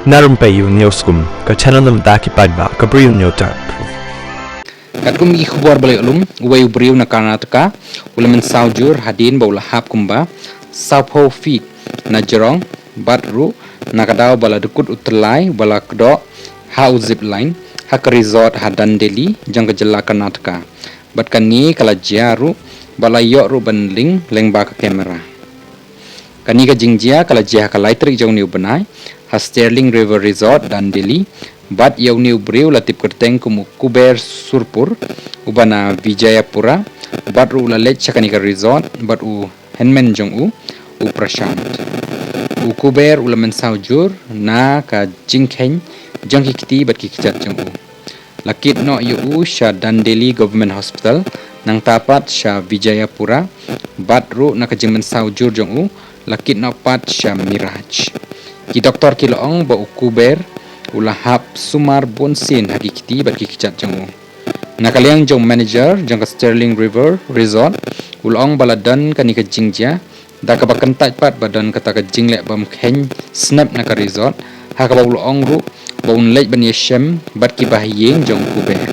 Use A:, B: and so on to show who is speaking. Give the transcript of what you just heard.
A: Na Rympei U ke channel nabynta ki paidbah ke Bri U Hynñiewtrep.
B: Kat kum i khubor balai ulum Khublei Bri U na Karnataka ulamen saujur hadien bau lahap kumba saupo feet na jong baroh na kadaw bala dkut utlai bala kdo ha zipline ha resort ha dandeli jang ke jela Karnataka bat kani kala jaru bala yok ru banling lengba ke kamera kani ka jingjia kala jia ka laitrik jong niu benai ha Sterling River Resort dandeli bat yau niu Bri U latip kyrteng kumu kuber surpur ubana Vijayapura bat ru lalet chakani ka resort bat u henmen jong u prashant u kuber ulamen saujur na ka Kheiñ jang kiti bat ki kjat jong u lakit no yu sha dandeli government hospital nang tapat sha Vijayapura bat ru na ka jingmen saujur jong u lakit no pat sha miraj ki doktor ki loong ba u kuber ulahap sumar bonsin hagi kiti bat ki kjat jong u nakaliang jong manager jang ka Sterling River Resort ulong baladan kani ka jingja da ka bakantat pat badan kata ka jingle bam Kheiñ snap na ka resort ha ka ulong ru baun lej ban yeshem bat ki bahyeng jong kuber